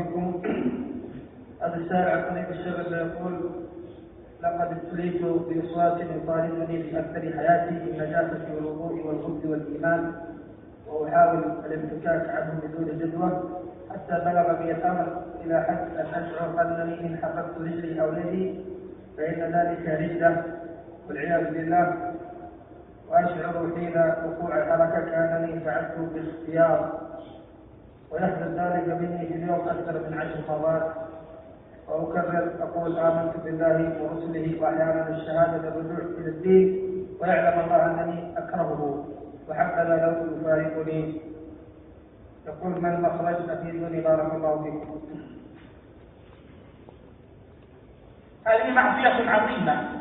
فيكم. هذا السائل عن طريق الشغل يقول: لقد ابتليت بوسواس يطاردني في أكثر حياتي بالنجاسة والوضوء والغسل والإيمان، وأحاول الامتكاك عنه بدون جدوى، حتى بلغ بي الأمر إلى حد أن أشعر أنني إن حفظت رجلي أو يدي فإن ذلك ردة والعياذ بالله، وأشعر حين وقوع الحركة كأنني فعلته باختيار، ويحدث ذلك مني في اليوم أكثر من 10 مرات، وأكرر أقول آمنت بالله ورسله وأحيانا الشهادة الرجوع إلى الدين، ويعلم الله أنني أكرهه وحبذا لو يفارقني. يقول: ما المخرج؟ أفيدوني بارك الله فيكم. هذه معصية عظيمة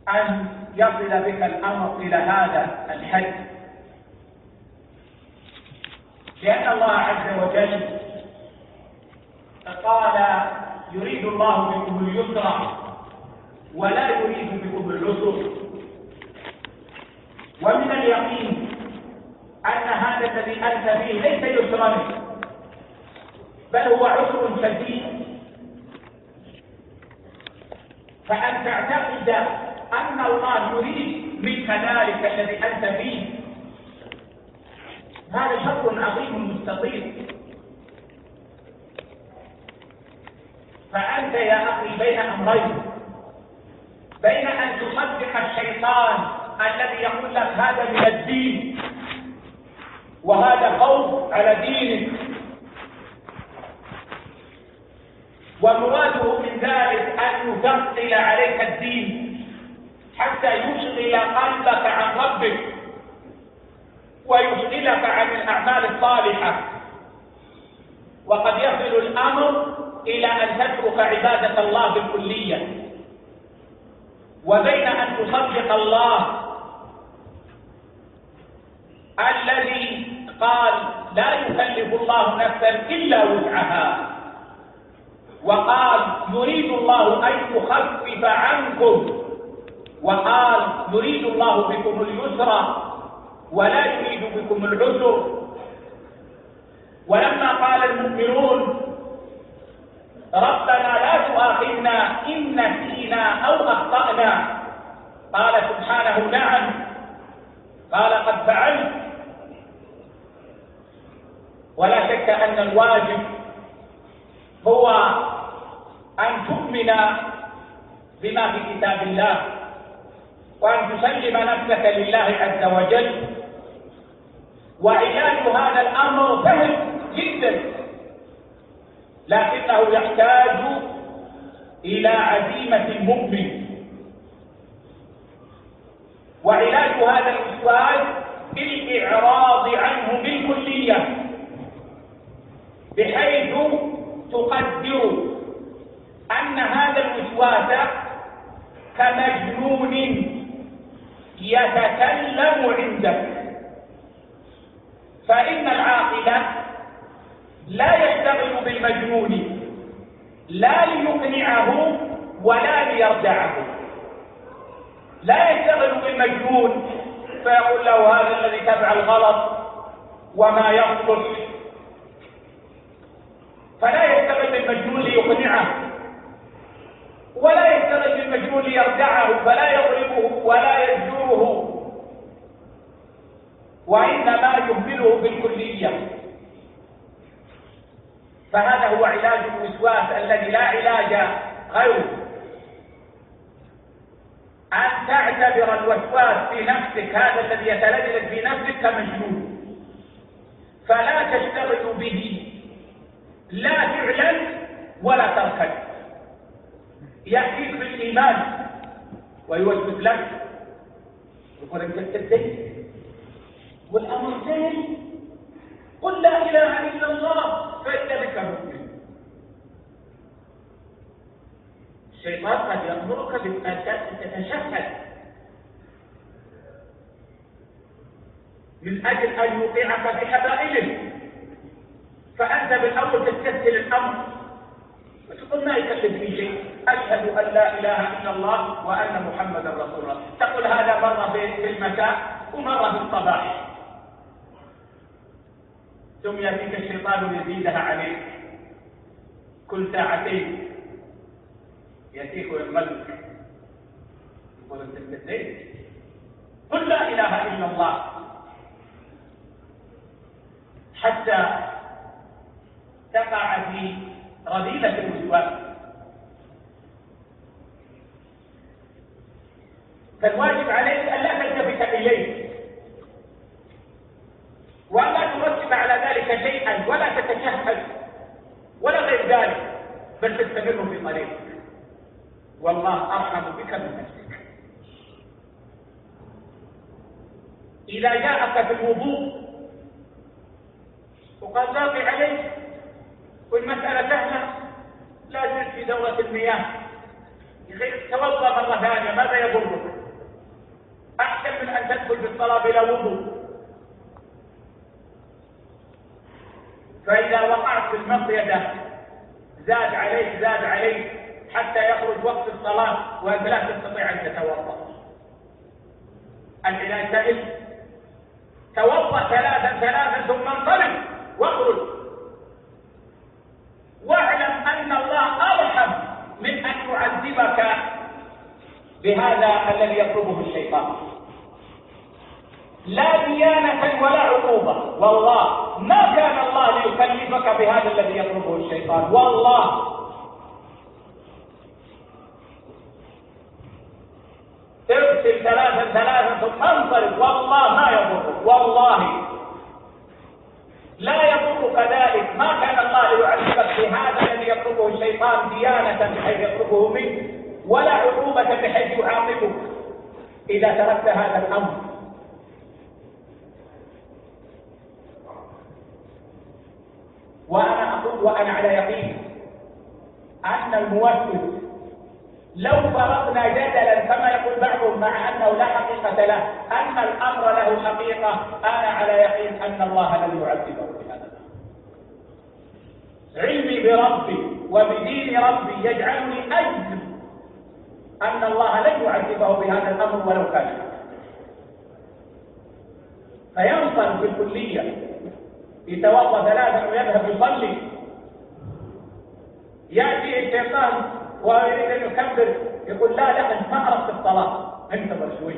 أن يصل بك الأمر إلى هذا الحد، لأن الله عز وجل قال: يريد الله بكم اليسر ولا يريد بكم العسر. ومن اليقين أن هذا الذي أنت فيه ليس يسرا، بل هو عسر شديد، فأن تعتقد أن الله يريد منك ذلك الذي أنت فيه هذا شر عظيم مستطيل. فأنت يا أخي بين أمرين: بين أن تصدق الشيطان الذي يقول لك هذا من الدين وهذا خوف على دينك، ومراده من ذلك أن يثقل عليك الدين حتى يشغل قلبك عن ربك ويشغلك عن الأعمال الصالحة، وقد يصل الأمر إلى أن تترك عبادة الله بالكلية. وبين أن تصدق الله الذي قال: لا يكلف الله نفسا إلا وسعها، وقال: يريد الله أن يخفف عنكم، وقال: يريد الله بكم اليسر ولا يريد بكم العسر. ولما قال المؤمنون: ربنا لا تؤاخذنا إن نسينا أو أخطأنا، قال سبحانه: نعم، قال: قد فعلت. ولا شك أن الواجب هو أن تؤمن بما في كتاب الله، وأن تسلم نفسك لله عز وجل. وعلاج هذا الأمر سهل جدا، لكنه يحتاج إلى عزيمة المؤمن. وعلاج هذا الوسواس بالإعراض عنه بالكلية، بحيث تقدر أن هذا الوسواس كمجنون يتكلم عندك. فإن العاقل لا يشتغل بالمجنون لا ليقنعه ولا ليردعه، لا يشتغل بالمجنون فيقول له هذا الذي تفعل غلط وما يصلح، فلا يشتغل بالمجنون ليقنعه، ولا يشتغل بالمجنون ليردعه فلا يضربه ولا يزجره، وإنما يهمله بالكلية. فهذا هو علاج الوسواس الذي لا علاج غيره. أن تعتبر الوسواس في نفسك، هذا الذي يتلذذ في نفسك، كمجنون، فلا تشتغل به لا فعلا ولا تركا. يأتيك بالإيمان ويوسوس لك، يقول أنت ابتديت والأمر سهل، قل لا إله إلا الله فإن بك مؤمن. الشيطان قد يأمرك بأن تتشهد من أجل أن يوقعك بحبائله، فأنت بالأول تستسهل الأمر وتقول ما يكلفني شيء، أشهد أن لا إله إلا الله وأن محمدا رسول الله. تقول هذا مرة في المساء ومرة في الصباح، ثم يأتيك الشيطان ليزيدها عليك كل ساعتين، يأتيك ويغمزك يقول انت استثنيت، قل لا اله الا الله حتى تقع في رذيلة الوسواس. فالواجب عليك ان لا تلتفت اليه وان لا ترتب على ذلك شيئا ولا تتشهد ولا غير ذلك، بل تستمر في طريقك، والله ارحم بك من نفسك. اذا جاءك في الوضوء وقال باقي عليك والمسألة سهلة، لا زلت في دورة المياه، توضأ مرة ثانية، ماذا يضرك؟ أحسن من أن تدخل بالصلاة بلا وضوء. فإذا وقعت في المصيدة زاد عليك حتى يخرج وقت الصلاة وأنت لا تستطيع أن تتوضأ. العلاج سهل، توضأ ثلاثا ثم انطلق واخرج، واعلم أن الله أرحم من أن يعذبك بهذا الذي يطلبه الشيطان. لا ديانة ولا عقوبة، والله ما كان الله ليكلفك بهذا الذي يطلبه الشيطان، والله. اغسل ثلاثا ثم انصرف، والله ما يضرك، والله لا يضرك ذلك. ما كان الله ليعذبك بهذا الذي يطلبه الشيطان ديانة بحيث يطلبه منك، ولا عقوبة بحيث يعاقبك إذا تركت هذا الأمر. وأنا أقول وأنا على يقين أن الموسوس لو فرضنا جدلا كما يقول بعضهم مع أنه لا حقيقة له أن الأمر له حقيقة، أنا على يقين أن الله لن يعذبه بهذا الأمر. علمي بربي وبدين ربي يجعلني أجزم أن الله لن يعذبه بهذا الأمر ولو كان، فينصرف بالكلية، يتوضأ ثلاثا ويذهب يصلي، يأتي الشيطان ويريد أن يكبر يقول لا أنت ما أردت الصلاة، انتظر شوي.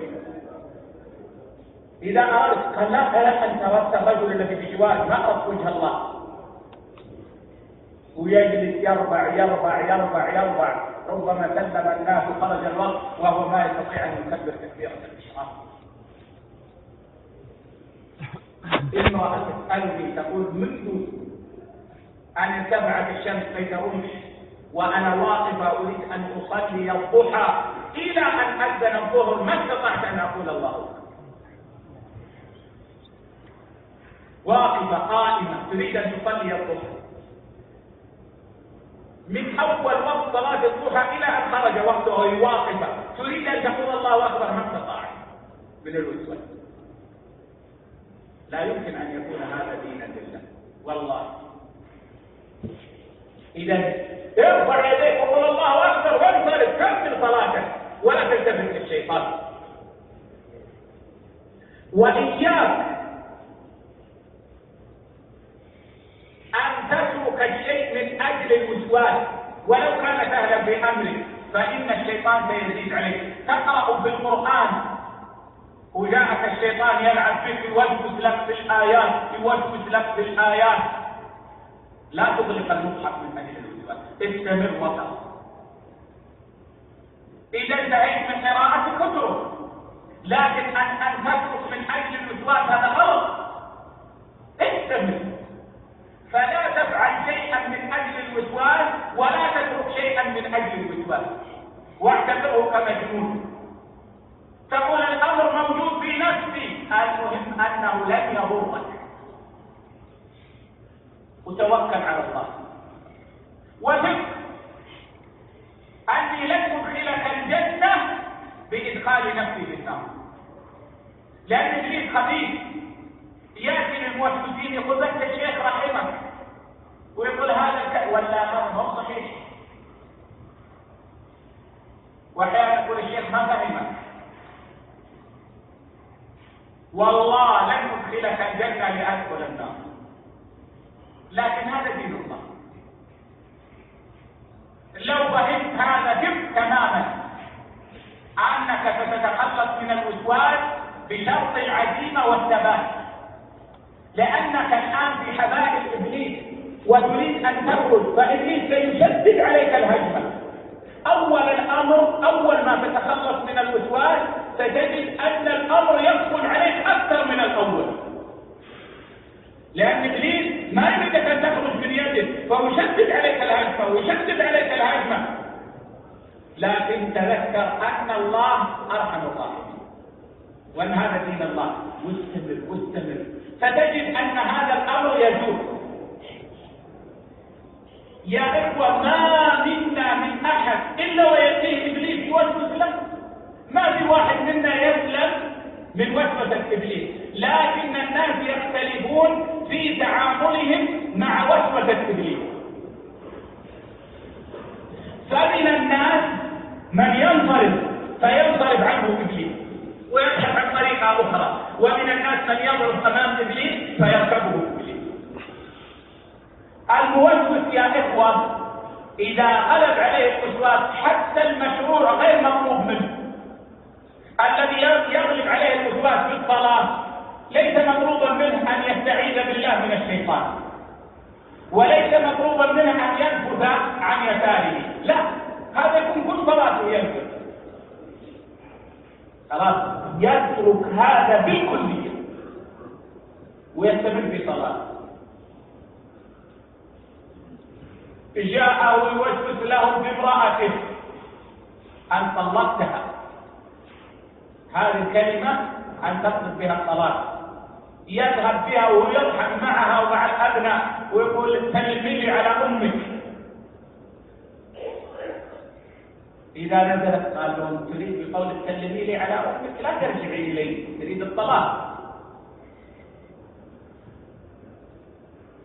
إذا أردت قال لا أنت أردت الرجل الذي بجواري، ما أردت وجه الله. ويجلس يربع، ربما سلم الناس وخرج الوقت وهو ما يستطيع أن يكبر تكبيرة الإحرام. امرأة تسألني تقول منذ أن ارتفعت الشمس بين رمح وأنا واقفة أريد أن أصلي الضحى إلى أن أذن الظهر ما استطعت أن أقول الله أكبر. واقفة قائمة تريد أن تصلي الضحى من أول وقت صلاة الضحى إلى أن خرج وقته وهي واقفة تريد أن تقول الله أكبر ما استطاعت من الوسوسة. لا يمكن أن يكون هذا دينا لله والله. إذا ارفع يديك وقل الله أكبر وانصرف، كمل صلاتك ولا تلتفت للشيطان. وإياك أن تترك الشيء من أجل الوسواس ولو كان سهلا في أمرك، فإن الشيطان سيزيد عليك. تقرأ في القرآن وجاءك الشيطان يلعب بك يوسوس لك في الآيات، لا تغلق المصحف من أجل الوسواس، استمر وقف. إذا انتهيت من قراءتك اترك، لكن أن تترك من أجل الوسواس هذا غلط. استمر، فلا تفعل شيئا من أجل الوسواس ولا تترك شيئا من أجل الوسواس، واعتبره كمجنون. تقول الأمر موجود في نفسي، المهم أنه لن يضرك، وتوكل على الله. وثق أني لن أدخلك الجنة بإدخال نفسي في النار، لأن إبليس خبيث يأتي للموسوسين يقول لك الشيخ رحمك ويقول هذا ولا هو صحيح، وأحيانا يقول الشيخ ما فهمك. والله لن أدخلك الجنة لأدخل النار، لكن هذا دين الله. لو فهمت هذا فهمت تماما أنك ستتخلص من الوسواس بشرط العزيمة والثبات، لأنك الآن في حبال إبليس وتريد أن تخرج، فإبليس سيشدد عليك الهجمة. أول الأمر، أول ما تتخلص من الوسواس ستجد أن الأمر يدخل عليك أكثر من الأول، لأن إبليس ما يريدك أن تخرج من يده، فيشدد عليك الهجمة ويشدد عليك الهجمة. لكن تذكر أن الله أرحم الراحمين، وأن هذا دين الله، واستمر فتجد أن هذا الأمر يزول. يا إخوة، ما منا من أحد إلا ويأتيه إبليس يوسوس له، ما في واحد منا يسلم من وسوسة إبليس، لكن الناس يختلفون في تعاملهم مع وسوسة إبليس. فمن الناس من ينصرف فينصرف عنه إبليس ويبحث عن طريقة أخرى، ومن الناس من يضرب أمام إبليس فيركبه إبليس. الموسوس يا إخوة إذا غلب عليه الوسواس حتى المشروع غير مطلوب منه، الذي يغلب عليه الوسواس في الصلاة ليس مطلوبا منه أن يستعيذ بالله من الشيطان، وليس مطلوبا منه أن ينفذ عن يساره، لا، هذا يكون كل صلاته ينفذ، خلاص يترك هذا بالكلية ويستمر في صلاته. جاءه يوسوس له بامرأته أن طلقتها، هذه الكلمة أن تطلق بها الطلاق، يذهب بها ويضحك معها ومع الأبناء ويقول سلمي لي على أمك. إذا نزلت قال له تريد بقول سلمي لي على أمك لا ترجعي إلي، تريد الطلاق.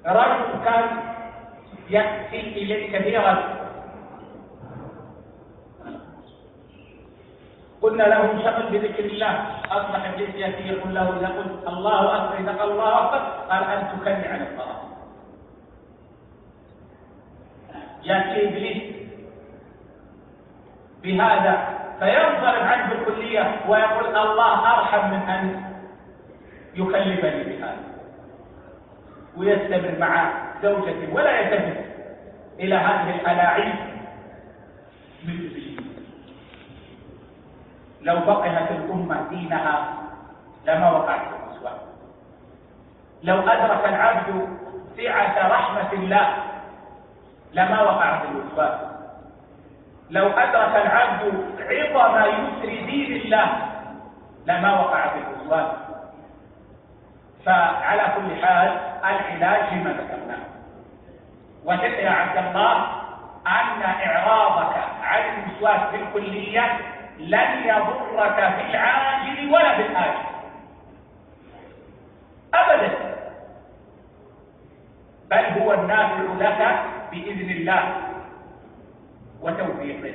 رجل كان يأتي إليه كثيرا، قلنا له انشغل بذكر الله، أصبح إبليس يأتي يقول له إذا قلت الله أكبر إذا قال الله أكبر قال أن تكلم عن الصلاة. يأتي إبليس بهذا فينصرف عنه بالكلية ويقول الله أرحم من أن يكلفني بهذا، ويستمر مع زوجته ولا يلتفت إلى هذه الألاعيب من إبليس. لو بقيت الأمة دينها لما وقعت في الوسواس. لو أدرك العبد سعة رحمة الله لما وقع في الوسواس. لو أدرك العبد عظم يسر دين الله لما وقع في الوسواس. فعلى كل حال العلاج لما ذكرناه. وثق يا عبد الله أن إعراضك عن الوسواس بالكلية لن يضرك في العاجل ولا في الآجل أبدا، بل هو النافع لك بإذن الله وتوفيقه.